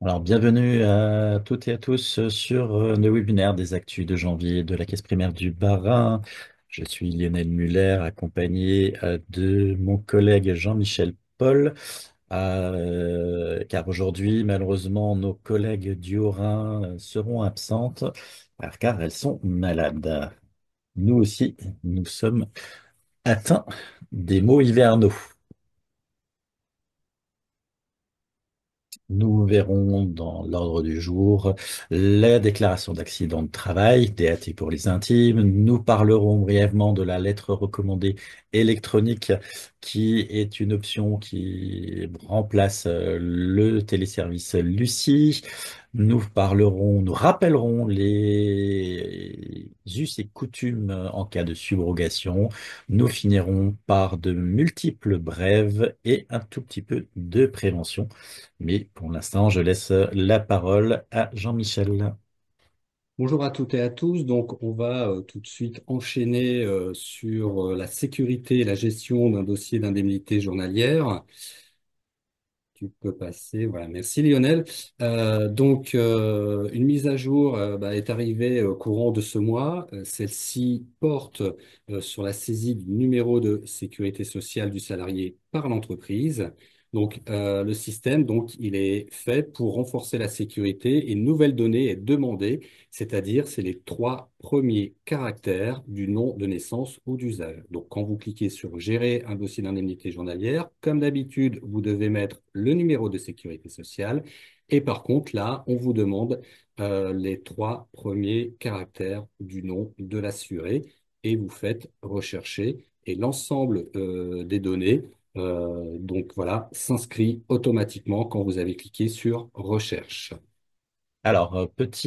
Alors, bienvenue à toutes et à tous sur le webinaire des actus de janvier de la Caisse primaire du Bas-Rhin. Je suis Lionel Muller, accompagné de mon collègue Jean-Michel Paul, car aujourd'hui, malheureusement, nos collègues du Haut-Rhin seront absentes, car elles sont malades. Nous aussi, nous sommes atteints des maux hivernaux. Nous verrons dans l'ordre du jour la déclaration d'accident de travail, DAT pour les intimes. Nous parlerons brièvement de la lettre recommandée électronique qui est une option qui remplace le téléservice Lucie. Nous rappellerons les us et coutumes en cas de subrogation. Nous finirons par de multiples brèves et un tout petit peu de prévention. Mais pour l'instant, je laisse la parole à Jean-Michel. Bonjour à toutes et à tous. Donc, on va tout de suite enchaîner sur la sécurité et la gestion d'un dossier d'indemnité journalière. Tu peux passer. Voilà, merci Lionel. Une mise à jour est arrivée au courant de ce mois. Celle-ci porte sur la saisie du numéro de sécurité sociale du salarié par l'entreprise. Le système, il est fait pour renforcer la sécurité et une nouvelle donnée est demandée, c'est-à-dire c'est les trois premiers caractères du nom de naissance ou d'usage. Donc, quand vous cliquez sur Gérer un dossier d'indemnité journalière, comme d'habitude, vous devez mettre le numéro de sécurité sociale. Et par contre, là, on vous demande les trois premiers caractères du nom de l'assuré et vous faites rechercher. Et l'ensemble des données, s'inscrit automatiquement quand vous avez cliqué sur Recherche. Alors, petite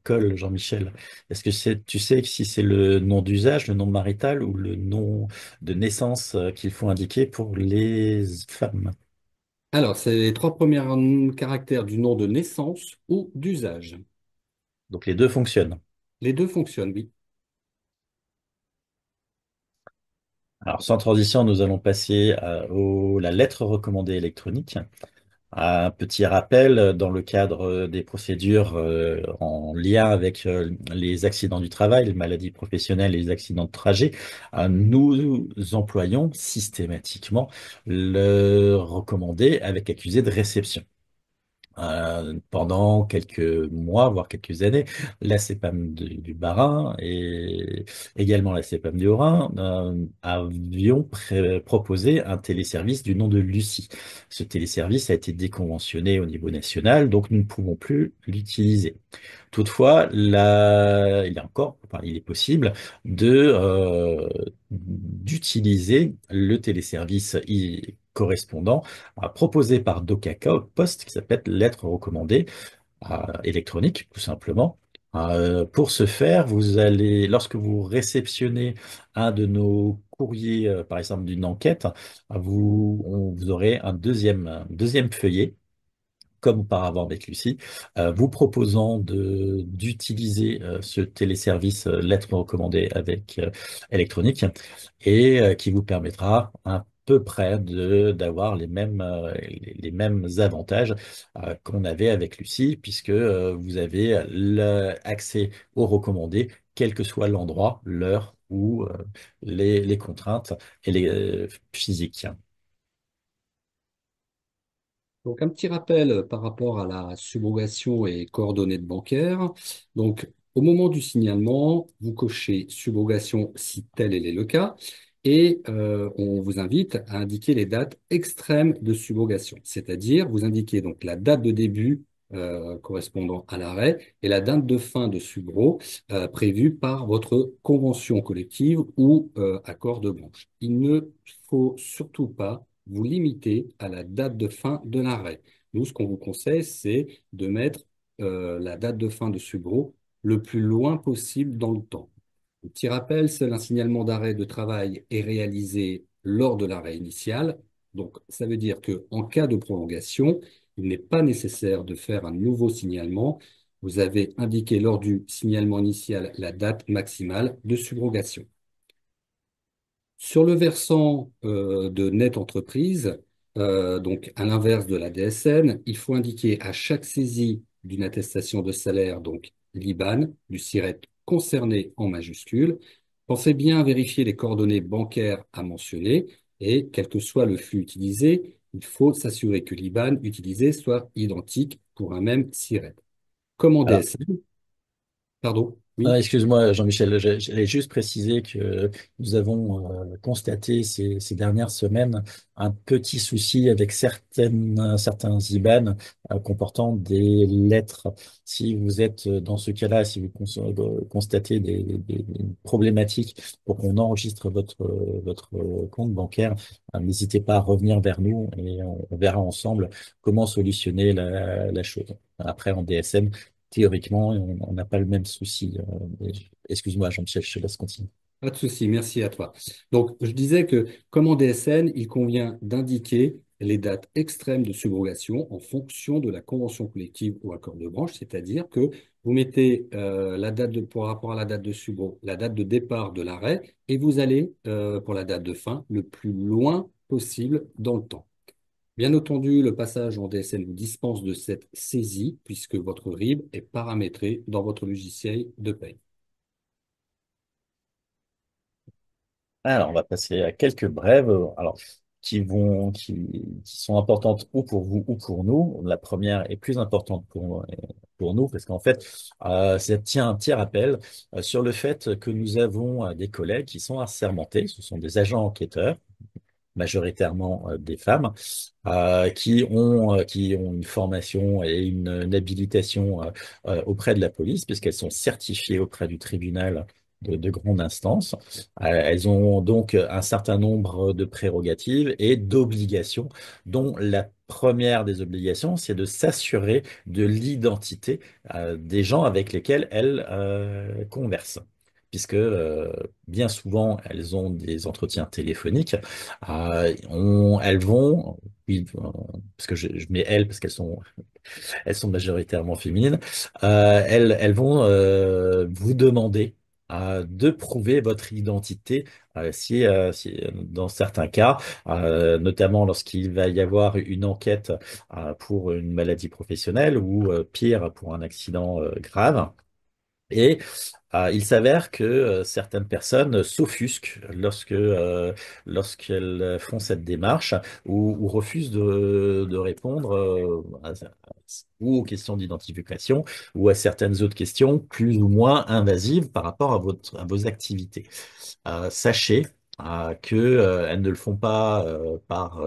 colle, Jean-Michel. Est-ce que tu sais si c'est le nom d'usage, le nom marital ou le nom de naissance qu'il faut indiquer pour les femmes? Alors, c'est les trois premiers caractères du nom de naissance ou d'usage. Donc, les deux fonctionnent. Les deux fonctionnent, oui. Alors, sans transition, nous allons passer la lettre recommandée électronique. Un petit rappel dans le cadre des procédures en lien avec les accidents du travail, les maladies professionnelles et les accidents de trajet, nous employons systématiquement le recommandé avec accusé de réception. Pendant quelques mois, voire quelques années, la CEPAM du Bas-Rhin et également la CEPAM du Haut-Rhin avions proposé un téléservice du nom de Lucie. Ce téléservice a été déconventionné au niveau national, donc nous ne pouvons plus l'utiliser. Toutefois, il est possible d'utiliser le téléservice correspondant proposé par DocaCo Post qui s'appelle lettre recommandée électronique, tout simplement. Pour ce faire, lorsque vous réceptionnez un de nos courriers, par exemple d'une enquête, vous aurez un deuxième feuillet comme auparavant avec Lucie, vous proposant d'utiliser ce téléservice lettre recommandée avec électronique et qui vous permettra à peu près d'avoir les mêmes avantages qu'on avait avec Lucie, puisque vous avez accès aux recommandés, quel que soit l'endroit, l'heure ou les contraintes et les physiques. Donc, un petit rappel par rapport à la subrogation et coordonnées de bancaire. Donc, au moment du signalement, vous cochez subrogation si tel est le cas et on vous invite à indiquer les dates extrêmes de subrogation, c'est-à-dire vous indiquez donc la date de début correspondant à l'arrêt et la date de fin de subro prévue par votre convention collective ou accord de branche. Il ne faut surtout pas vous limitez à la date de fin de l'arrêt. Nous, ce qu'on vous conseille, c'est de mettre la date de fin de Subro le plus loin possible dans le temps. Petit rappel, seul un signalement d'arrêt de travail est réalisé lors de l'arrêt initial. Donc, ça veut dire que en cas de prolongation, il n'est pas nécessaire de faire un nouveau signalement. Vous avez indiqué lors du signalement initial la date maximale de subrogation. Sur le versant de Net Entreprise, Donc, à l'inverse de la DSN, il faut indiquer à chaque saisie d'une attestation de salaire, donc l'IBAN du SIRET concerné en majuscule. Pensez bien à vérifier les coordonnées bancaires à mentionner et quel que soit le flux utilisé, il faut s'assurer que l'IBAN utilisé soit identique pour un même SIRET. Comme en Alors, DSN, pardon, oui. excuse-moi, Jean-Michel, j'allais juste préciser que nous avons constaté ces dernières semaines un petit souci avec certains IBAN comportant des lettres. Si vous êtes dans ce cas-là, si vous constatez des problématiques pour qu'on enregistre votre compte bancaire, n'hésitez pas à revenir vers nous et on verra ensemble comment solutionner la chose. Après, en DSM, théoriquement, on n'a pas le même souci. Excuse-moi, Jean-Michel, je te laisse continuer. Pas de souci, merci à toi. Donc, je disais que, comme en DSN, il convient d'indiquer les dates extrêmes de subrogation en fonction de la convention collective ou accord de branche, c'est-à-dire que vous mettez pour rapport à la date de subro, la date de départ de l'arrêt, et vous allez, pour la date de fin, le plus loin possible dans le temps. Bien entendu, le passage en DSN vous dispense de cette saisie, puisque votre RIB est paramétré dans votre logiciel de paie. Alors, on va passer à quelques brèves, qui sont importantes ou pour vous ou pour nous. La première est plus importante pour nous parce qu'en fait, ça tient un petit rappel sur le fait que nous avons des collègues qui sont assermentés. Ce sont des agents enquêteurs, majoritairement des femmes, qui ont une formation et une habilitation auprès de la police, puisqu'elles sont certifiées auprès du tribunal de grande instance. Elles ont donc un certain nombre de prérogatives et d'obligations, dont la première des obligations, c'est de s'assurer de l'identité des gens avec lesquels elles conversent. Puisque bien souvent, elles ont des entretiens téléphoniques elles vont, oui, parce que je mets elles parce elles sont majoritairement féminines, elles vont vous demander de prouver votre identité si, dans certains cas, notamment lorsqu'il va y avoir une enquête pour une maladie professionnelle ou pire pour un accident grave. Et il s'avère que certaines personnes s'offusquent lorsqu'elles font cette démarche ou refusent de répondre ou aux questions d'identification ou à certaines autres questions plus ou moins invasives par rapport à vos activités. Sachez que elles ne le font pas par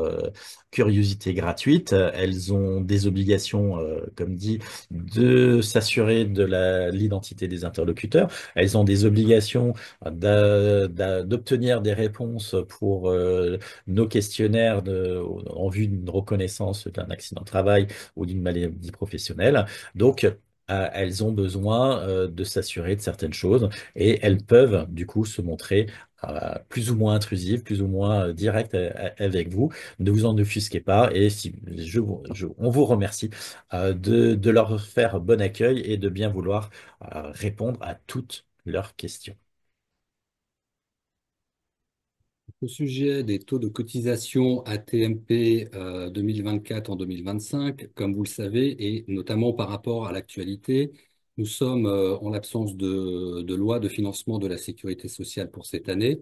curiosité gratuite. Elles ont des obligations, comme dit, de s'assurer de l'identité des interlocuteurs. Elles ont des obligations d'obtenir des réponses pour nos questionnaires en vue d'une reconnaissance d'un accident de travail ou d'une maladie professionnelle. Donc, elles ont besoin de s'assurer de certaines choses et elles peuvent du coup se montrer plus ou moins intrusives, plus ou moins directes avec vous. Ne vous en offusquez pas et si, on vous remercie de leur faire bon accueil et de bien vouloir répondre à toutes leurs questions. Au sujet des taux de cotisation AT-MP 2024 en 2025, comme vous le savez, et notamment par rapport à l'actualité, nous sommes en l'absence de loi de financement de la sécurité sociale pour cette année.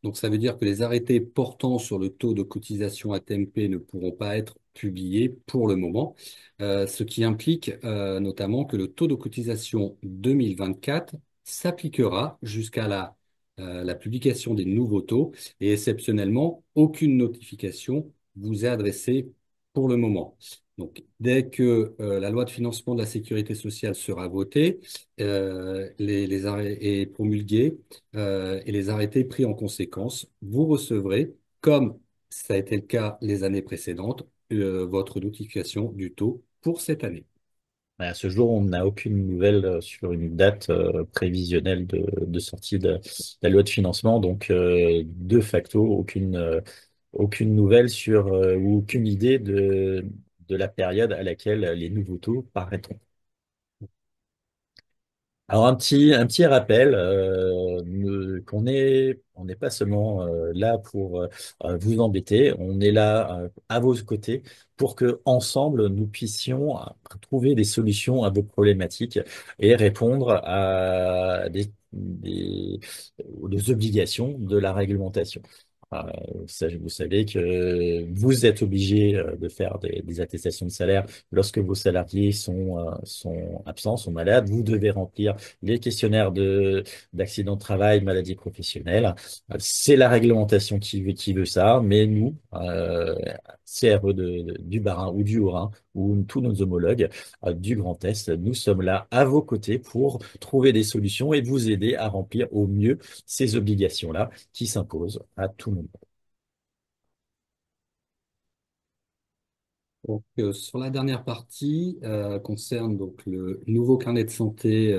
Donc, ça veut dire que les arrêtés portant sur le taux de cotisation AT-MP ne pourront pas être publiés pour le moment, ce qui implique notamment que le taux de cotisation 2024 s'appliquera jusqu'à la publication des nouveaux taux et exceptionnellement, aucune notification vous est adressée pour le moment. Donc, dès que la loi de financement de la sécurité sociale sera votée, les arrêts et promulguée, et les arrêtés pris en conséquence, vous recevrez, comme ça a été le cas les années précédentes, votre notification du taux pour cette année. À ce jour, on n'a aucune nouvelle sur une date prévisionnelle de sortie de la loi de financement, donc de facto, aucune nouvelle sur ou aucune idée de la période à laquelle les nouveaux taux paraîtront. Alors un petit rappel on n'est pas seulement là pour vous embêter, on est là à vos côtés pour que ensemble nous puissions trouver des solutions à vos problématiques et répondre à aux obligations de la réglementation. Euh, vous savez que vous êtes obligé de faire des attestations de salaire lorsque vos salariés sont absents, sont malades. Vous devez remplir les questionnaires d'accident de travail, maladie professionnelle. C'est la réglementation qui veut ça, mais nous, CRE du Bas-Rhin ou du Haut-Rhin, ou tous nos homologues du Grand Est, nous sommes là à vos côtés pour trouver des solutions et vous aider à remplir au mieux ces obligations-là qui s'imposent à tout le monde. Donc, sur la dernière partie, concerne donc le nouveau carnet de santé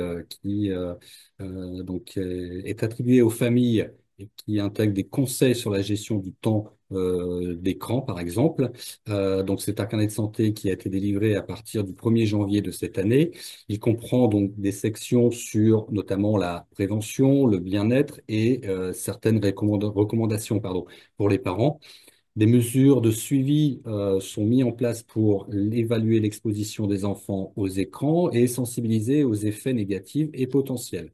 est attribué aux familles et qui intègre des conseils sur la gestion du temps d'écran, par exemple. Donc, c'est un carnet de santé qui a été délivré à partir du 1er janvier de cette année. Il comprend donc des sections sur notamment la prévention, le bien-être et certaines recommandations, pardon, pour les parents. Des mesures de suivi sont mises en place pour évaluer l'exposition des enfants aux écrans et sensibiliser aux effets négatifs et potentiels.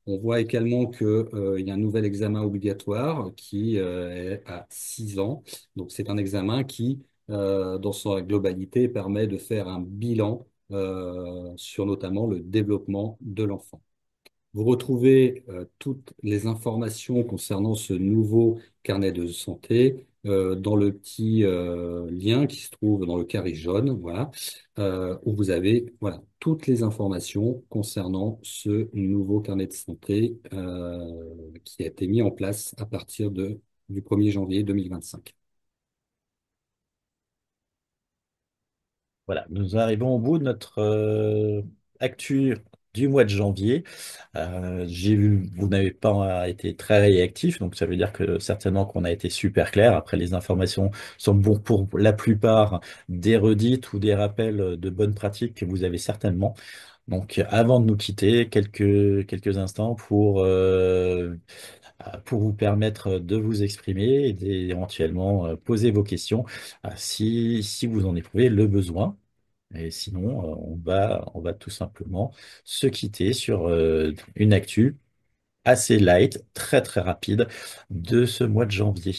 On voit également qu'il y a un nouvel examen obligatoire qui est à 6 ans. Donc c'est un examen qui, dans sa globalité, permet de faire un bilan sur notamment le développement de l'enfant. Vous retrouvez toutes les informations concernant ce nouveau carnet de santé dans le petit lien qui se trouve dans le carré jaune, voilà, où vous avez voilà, toutes les informations concernant ce nouveau carnet de santé qui a été mis en place à partir du 1er janvier 2025. Voilà, nous arrivons au bout de notre actu du mois de janvier. J'ai vu, vous n'avez pas été très réactif, donc ça veut dire que certainement qu'on a été super clair. Après, les informations sont bon pour la plupart des redites ou des rappels de bonnes pratiques que vous avez certainement. Donc, avant de nous quitter, quelques instants pour vous permettre de vous exprimer et d'éventuellement poser vos questions si vous en éprouvez le besoin. Et sinon, on va tout simplement se quitter sur une actu assez light, très très rapide de ce mois de janvier.